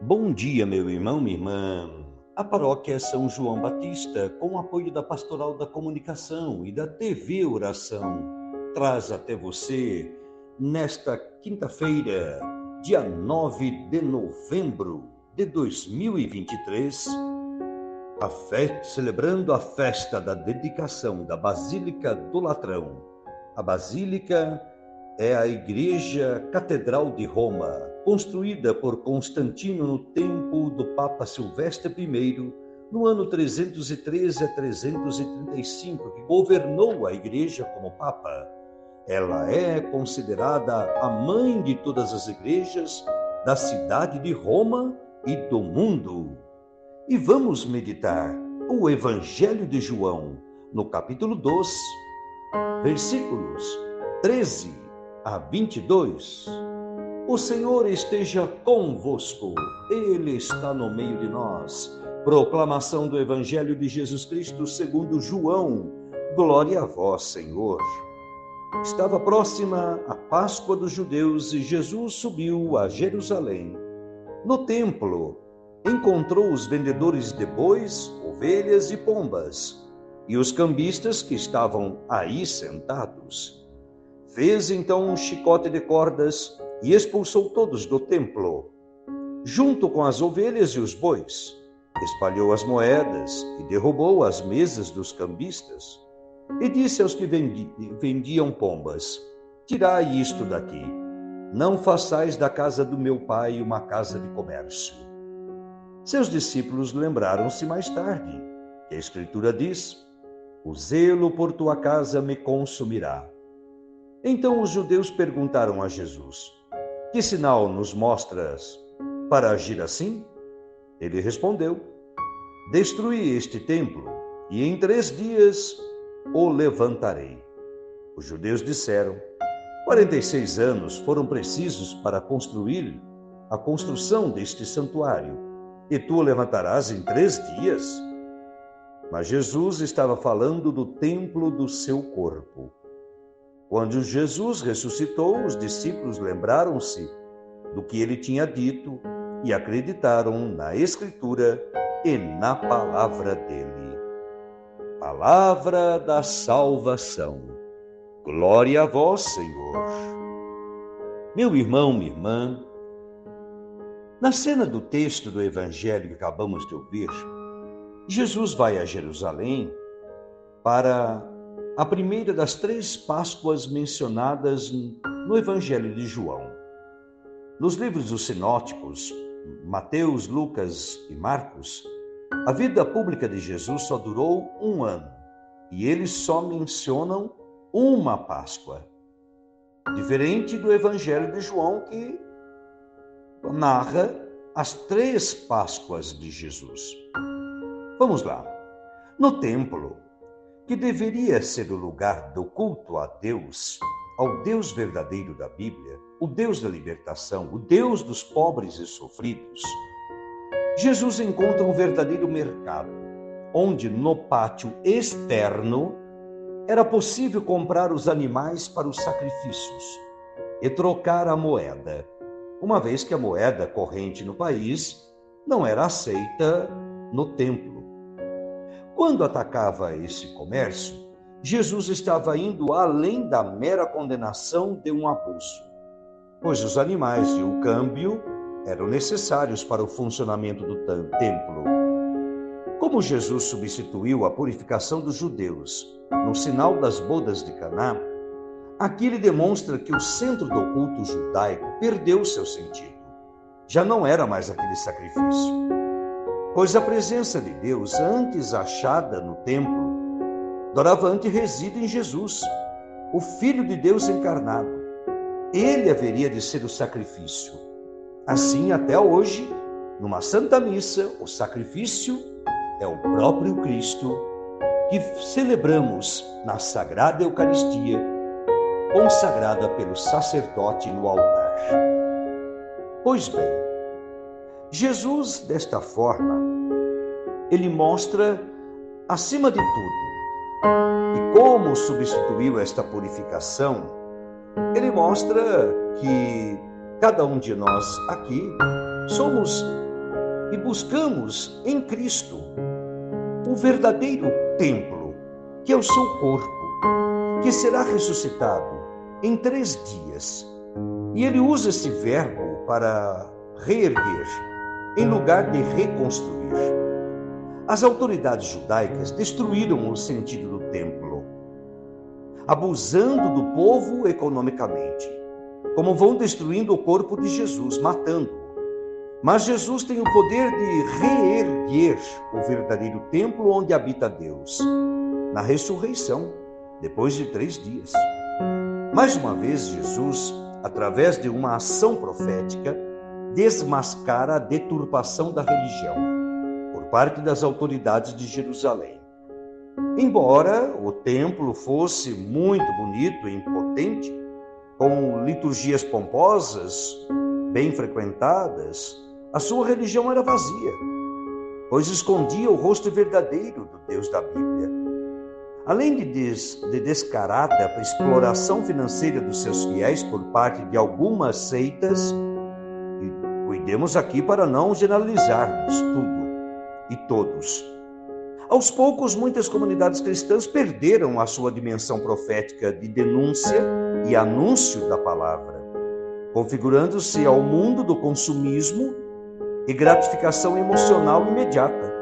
Bom dia, meu irmão, minha irmã. A paróquia São João Batista, com o apoio da Pastoral da Comunicação e da TV Oração, traz até você, nesta quinta-feira, dia 9 de novembro de 2023, celebrando a festa da dedicação da Basílica do Latrão. A Basílica é a Igreja Catedral de Roma, construída por Constantino no tempo do Papa Silvestre I, no ano 313 a 335, que governou a Igreja como Papa. Ela é considerada a mãe de todas as igrejas da cidade de Roma e do mundo. E vamos meditar o Evangelho de João, no capítulo 2, versículos 13 a 22. O Senhor esteja convosco, Ele está no meio de nós. Proclamação do Evangelho de Jesus Cristo segundo João. Glória a vós, Senhor. Estava próxima a Páscoa dos judeus e Jesus subiu a Jerusalém. No templo, encontrou os vendedores de bois, ovelhas e pombas, e os cambistas que estavam aí sentados. Fez então um chicote de cordas e expulsou todos do templo, junto com as ovelhas e os bois. Espalhou as moedas e derrubou as mesas dos cambistas. E disse aos que vendiam pombas: tirai isto daqui, não façais da casa do meu pai uma casa de comércio. Seus discípulos lembraram-se mais tarde que a Escritura diz: o zelo por tua casa me consumirá. Então os judeus perguntaram a Jesus: que sinal nos mostras para agir assim? Ele respondeu: destruí este templo e em 3 dias o levantarei. Os judeus disseram: 46 anos foram precisos para construir a construção deste santuário, e tu o levantarás em 3 dias? Mas Jesus estava falando do templo do seu corpo. Quando Jesus ressuscitou, os discípulos lembraram-se do que ele tinha dito e acreditaram na Escritura e na palavra dele. Palavra da salvação. Glória a vós, Senhor. Meu irmão, minha irmã, na cena do texto do Evangelho que acabamos de ouvir, Jesus vai a Jerusalém para a primeira das 3 Páscoas mencionadas no Evangelho de João. Nos livros dos sinóticos, Mateus, Lucas e Marcos, a vida pública de Jesus só durou 1 ano e eles só mencionam uma Páscoa. Diferente do Evangelho de João, que narra as 3 Páscoas de Jesus. Vamos lá. No templo, que deveria ser o lugar do culto a Deus, ao Deus verdadeiro da Bíblia, o Deus da libertação, o Deus dos pobres e sofridos, Jesus encontra um verdadeiro mercado, onde no pátio externo era possível comprar os animais para os sacrifícios e trocar a moeda, uma vez que a moeda corrente no país não era aceita no templo. Quando atacava esse comércio, Jesus estava indo além da mera condenação de um abuso, pois os animais e o câmbio eram necessários para o funcionamento do templo. Como Jesus substituiu a purificação dos judeus no sinal das bodas de Caná, aqui ele demonstra que o centro do culto judaico perdeu seu sentido. Já não era mais aquele sacrifício, pois a presença de Deus, antes achada no templo, doravante reside em Jesus, o Filho de Deus encarnado. Ele haveria de ser o sacrifício. Assim, até hoje, numa Santa Missa, o sacrifício é o próprio Cristo, que celebramos na Sagrada Eucaristia, consagrada pelo sacerdote no altar. Pois bem, Jesus, desta forma, ele mostra, acima de tudo, e como substituiu esta purificação, ele mostra que cada um de nós aqui somos e buscamos em Cristo o verdadeiro templo, que é o seu corpo, que será ressuscitado em 3 dias. E ele usa esse verbo para reerguer, em lugar de reconstruir. As autoridades judaicas destruíram o sentido do templo, abusando do povo economicamente, como vão destruindo o corpo de Jesus, matando-o. Mas Jesus tem o poder de reerguer o verdadeiro templo onde habita Deus, na ressurreição, depois de 3 dias. Mais uma vez, Jesus, através de uma ação profética, desmascara a deturpação da religião por parte das autoridades de Jerusalém. Embora o templo fosse muito bonito e impotente, com liturgias pomposas, bem frequentadas, a sua religião era vazia, pois escondia o rosto verdadeiro do Deus da Bíblia. Além de descarada exploração financeira dos seus fiéis por parte de algumas seitas, e cuidemos aqui para não generalizarmos tudo e todos. Aos poucos, muitas comunidades cristãs perderam a sua dimensão profética de denúncia e anúncio da palavra, configurando-se ao mundo do consumismo e gratificação emocional imediata,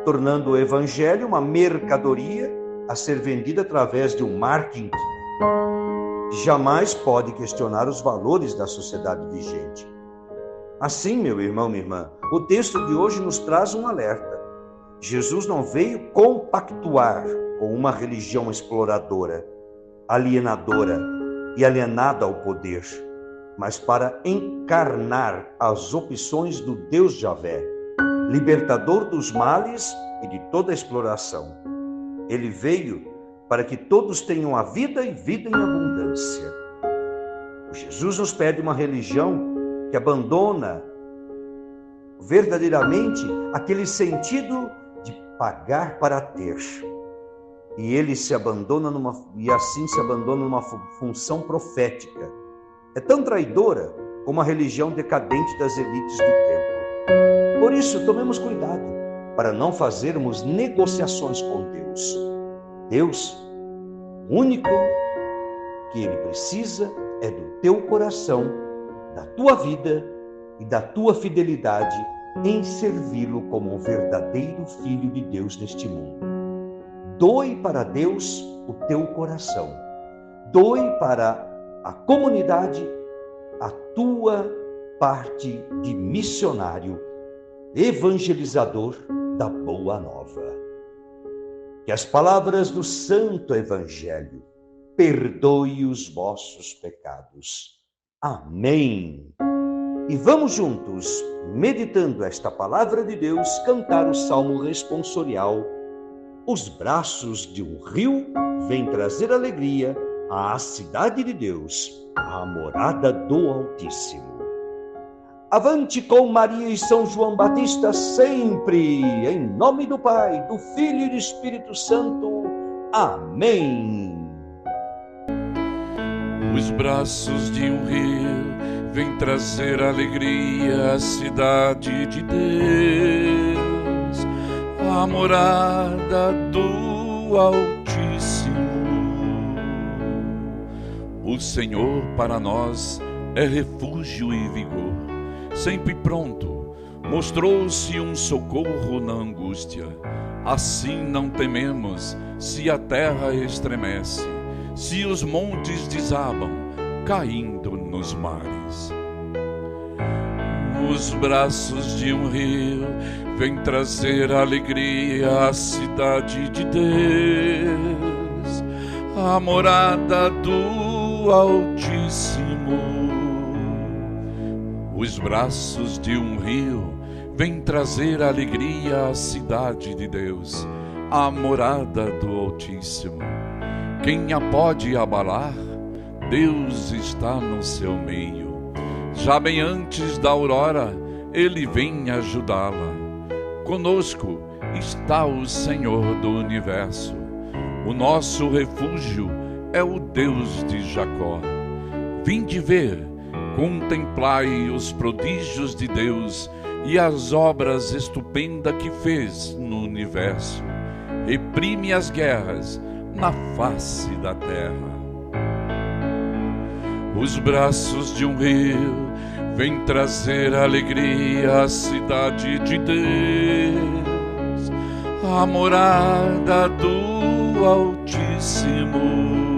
tornando o evangelho uma mercadoria a ser vendida através de um marketing que jamais pode questionar os valores da sociedade vigente. Assim, meu irmão, minha irmã, o texto de hoje nos traz um alerta. Jesus não veio compactuar com uma religião exploradora, alienadora e alienada ao poder, mas para encarnar as opções do Deus Javé, libertador dos males e de toda a exploração. Ele veio para que todos tenham a vida e vida em abundância. Jesus nos pede uma religião que abandona verdadeiramente aquele sentido de pagar para ter. E ele se abandona assim se abandona numa função profética. É tão traidora como a religião decadente das elites do tempo. Por isso, tomemos cuidado para não fazermos negociações com Deus. Deus, o único que Ele precisa é do teu coração, da tua vida e da tua fidelidade em servi-lo como um verdadeiro Filho de Deus neste mundo. Doe para Deus o teu coração. Doe para a comunidade a tua parte de missionário, evangelizador da Boa Nova. Que as palavras do Santo Evangelho perdoe os vossos pecados. Amém. E vamos juntos, meditando esta palavra de Deus, cantar o salmo responsorial. Os braços de um rio vêm trazer alegria à cidade de Deus, à morada do Altíssimo. Avante com Maria e São João Batista sempre, em nome do Pai, do Filho e do Espírito Santo. Amém. Os braços de um rio vêm trazer alegria à cidade de Deus, à morada do Altíssimo. O Senhor para nós é refúgio e vigor, sempre pronto, mostrou-se um socorro na angústia. Assim não tememos se a terra estremece, se os montes desabam, caindo nos mares. Os braços de um rio vêm trazer alegria à cidade de Deus, à morada do Altíssimo. Os braços de um rio vêm trazer alegria à cidade de Deus, à morada do Altíssimo. Quem a pode abalar? Deus está no seu meio. Já bem antes da aurora, Ele vem ajudá-la. Conosco está o Senhor do Universo. O nosso refúgio é o Deus de Jacó. Vinde ver, contemplai os prodígios de Deus e as obras estupendas que fez no universo. Reprime as guerras na face da terra. Os braços de um rio vêm trazer alegria à cidade de Deus, a morada do Altíssimo.